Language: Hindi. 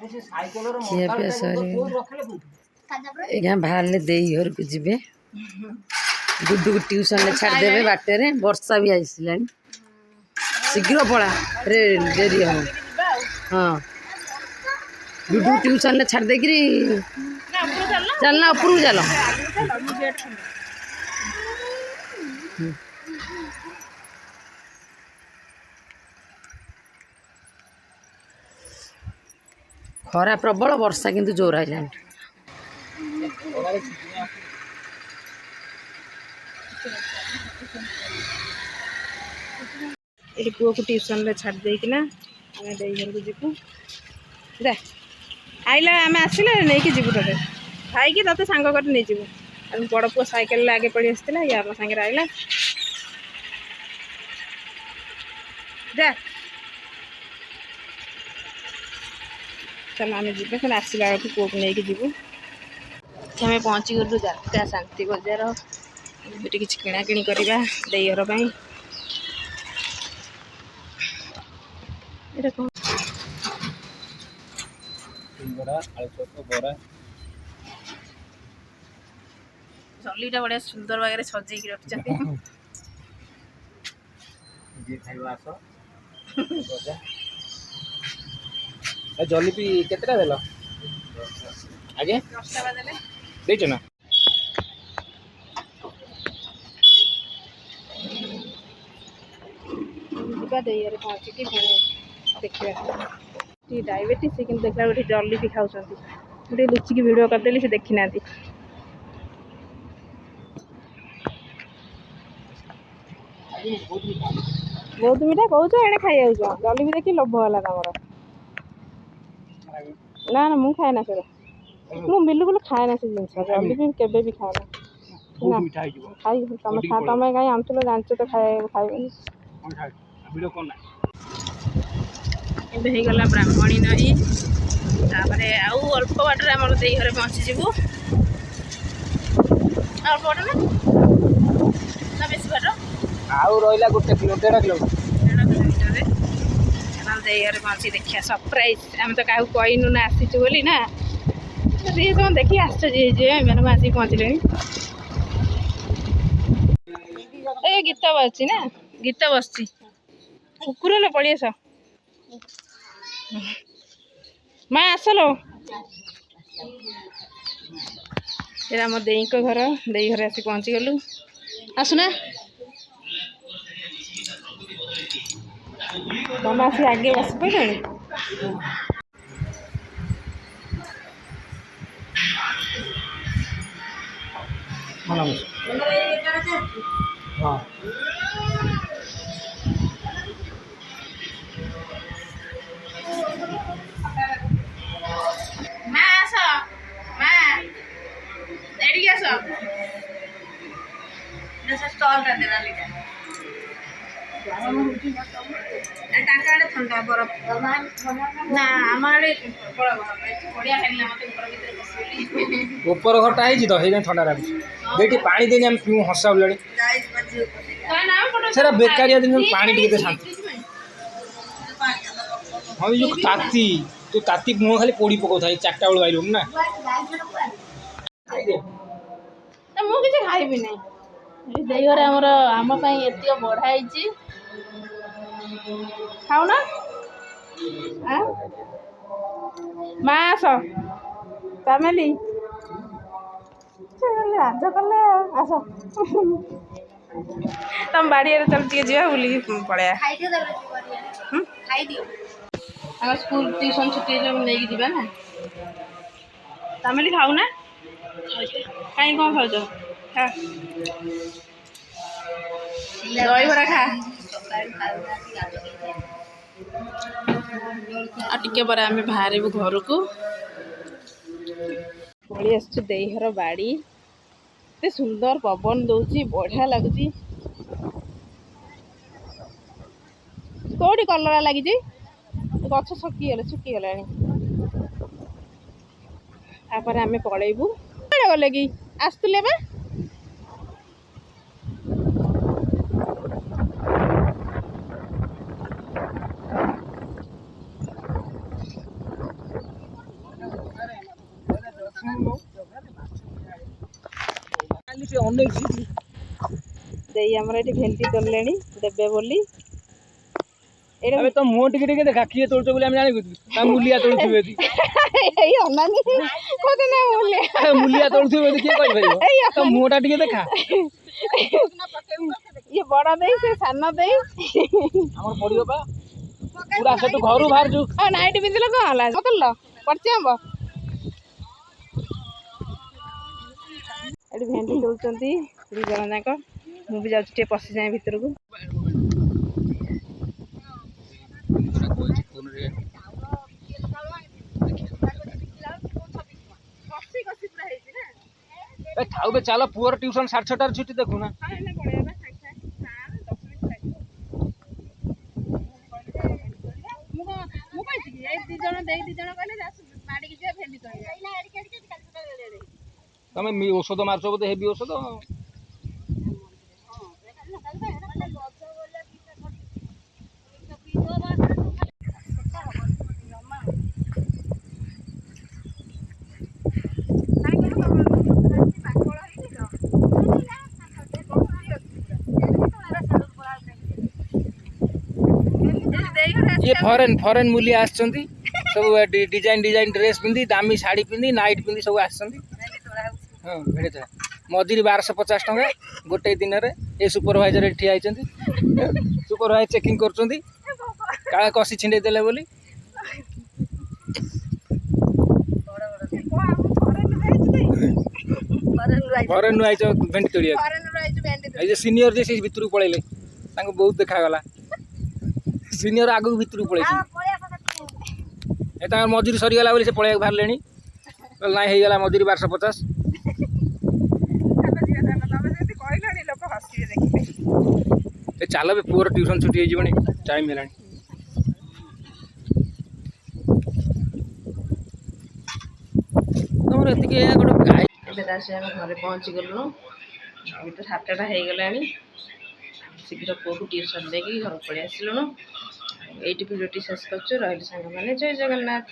ଖିଆ ପିଆ ସରି ଏଇନା ବାହାରିଲେ ଦେଇ ଘରକୁ ଯିବେ। ଗୁଡୁକୁ ଟ୍ୟୁସନରେ ଛାଡ଼ିଦେବେ ବାଟରେ। ବର୍ଷା ବି ଆସିଲାଣି। ଶୀଘ୍ର ପଳା ଡେରି ହବ। ହଁ ଗୁଡୁକୁ ଟ୍ୟୁସନରେ ଛାଡ଼ି ଦେଇକିରି ଚାଲ ନା ଉପରକୁ ଚାଲ। ଖରା ପ୍ରବଳ, ବର୍ଷା କିନ୍ତୁ ଜୋର ଆଇଲାଣି। ये पुओ को ट्यूशन रे छाड़ देकिना आमे देई घर को जीवु। जा आइला आमे आसिले नै कि जीवु तते खाई कि तते सांग कर नै जीवु। हम बड़ पुओ साइकिल ले आगे पड़ी आस्तिला या हम संगे आइला। जा चल आमे जीवे चल आसिला को पुओ को नै कि जीवु। हमें पहुंची गलु जात्रा शांति बजार। एटी किछ किणा किणी करबा देई घर पई। एटा को बड़ा आलू चप बड़ा जलीटा बड़े सुंदर बागरे सजै कि रखचंती। जे खाइबा आसो बजा ए जलीपी केतरा देलो आगे 10 टा देले देचो ना। जीवा देई रे पहुंची कि भने देखिया टी डायबिटीज से किन देखला गोटे जलीपी खाउछंती। गोटे लुची की वीडियो कर देली से देखि नांती। बहुत मीठा कहूछ एने खाई आउछ जलीपी देखि लोभ होला तमरो। ना ना मु खाए ना से मु बिल्कुल खाए ना से जिंस जलीपी केबे भी खाए ना। बहुत मीठा है जीवो खाई तमे खा तमे काई आमतलो जानछ तो खाए खाइबनी हम खाए वीडियो कोन ना। एबे हे गला ब्राह्मणी नई तापरे आउ अल्प बाटर हमर देई घरे पहुंची जीवु। अल्प बाटर ना बेसी बाटर आउ रोइला गोटे किलो 1.5 किलोमीटर रे हम देई घरे पहुंची देखिया सरप्राइज। हम तो काहू कइनु ना आसीछु बोली ना रे तो देखि आश्चर्य जे मैंने आसी पहुंचले। ए गीत बजची ना गीत बसची कुकुरले पड़ी आस माँ आसलो ये आम देई को घर देई घर आसी पहुंची गलु आसुना तुम आसी आगे बस पड़े। हाँ स्टॉल कर देना लीजिए टाका ठंडा बरफ ना हमारे बढ़िया खाइला मते घर भीतर बसली ऊपर घरटा है जी तो हे ठंडा लागु बेटी पानी देनी हम पिउ हसा उलड़ी सेरा बेकारिया दिन पानी टिके शांति। हम जो ताती तो ताती मुह खाली पोड़ी पको थाई 4टा बेल आइलु ना मु किछ खाइबी नै देई घरे हमर आम पई एतियो बढ़ाइची खाऊ ना मास फैमिली राज कले आस तुम बाड़ी चल टे जा बुली पड़े हम स्कूल ट्यूशन छुट्टी जो नहीं जीवा ना फैमिली खाऊ ना कहीं कौन खाऊ खा दही बड़ा खा टिके पर आम बाहर घर को पड़ी आस देईहर बाड़ी एते सुंदर पवन दौची बढ़िया लगुच कौटी कलरा लगी गछ सुखीगला आम पलैबू गले कि आसुले बा ଦେଇ ଆମର ଏଠି ଭେଣ୍ଡି ତୋଳିଲେଣି ଦେବେ ବୋଲି। ଏବେ ତ ମୁହଁ ଟିକେ ଟିକେ ଦେଖା କିଏ ତୋଳୁଛ ବୋଲି ଆମେ ଜାଣିବୁ ତା ମୁଲିଆ ତୋଳୁଥିବେ ଯଦି ଏଇ ଅନାନି କହୁଛନ୍ତି ନା ମୁଲିଆ ତୋଳୁଥିବେ ଯଦି କିଏ କହିପାରିବ ତା ମୁହଁଟା ଟିକେ ଦେଖା। ଇଏ ବଡ଼ ଦେଇ ସେ ସାନ ଦେଇ ଆମର ପଡ଼ିବ ବା ପୁରା ସେଠୁ ଘରୁ ବାହାରୁଛୁ। ଆଉ ନାଇଟ୍ ପିନ୍ଧିଲ କଣ ହେଲା ବଦଳିଲ ପଡ଼ିଛି ଆମ୍ବ। ଏଠି ଭେଣ୍ଡି ତୋଳୁଛନ୍ତି 2 ଜଣ ଯାକ। ମୁଁ ବି ଯାଉଛି ଟିକେ ପଶିଯାଏ ଭିତରକୁ। ଥାଉ ବେ ଚାଲ ପୁଅର ଟ୍ୟୁସନ 6:30 ଛୁଟି ଦେଖୁନା। ତମେ ଔଷଧ ମାରୁଛ ବୋଧେ ହେବି ଔଷଧ। ये फरेन मूली आसछंती सब डिजाइन ड्रेस पिंधी दामी शाड़ी पिंधी नाइट पिंधी सब आसछंती। हाँ भेड़े थोड़ा मजूरी 1250 टंका गोटे दिन रे। ए सुपरवाइजर ठिया होइछंती सुपरवाइजर चेकिंग करछंती काळे कसी छिंडे देले बोली। फरेन नु आइछ भेंडी तोड़िया ए जे सीनियर जे से भितरु पळेले तांको बहुत देखा गला। सीनियर आगु भितरु पळेछि ए तांकर मजूरी सरी गला बोली से पळेया बाहरलेनी ना हे गला मजूरी 1250। ए चाल बे पुअर ट्यूशन छुट्टी होइजिबनी टाइम हेलानी। तमर एतिके गोटे गाय ଏବେ ଆସି ଆମେ ଘରେ ପହଞ୍ଚି ଗଲୁଣୁ। ଆଉ ତ 7ଟା ହେଇଗଲାଣି। ଶୀଘ୍ର ପୁଅକୁ ଟ୍ୟୁସନ୍ ଦେଇକି ଘରକୁ ପଳେଇ ଆସିଲୁଣୁ। ଏଇଠି ଭିଡ଼ିଓଟି ଶେଷ କରୁଛୁ। ରହିଲି ସାଙ୍ଗମାନେ, ଜୟ ଜଗନ୍ନାଥ।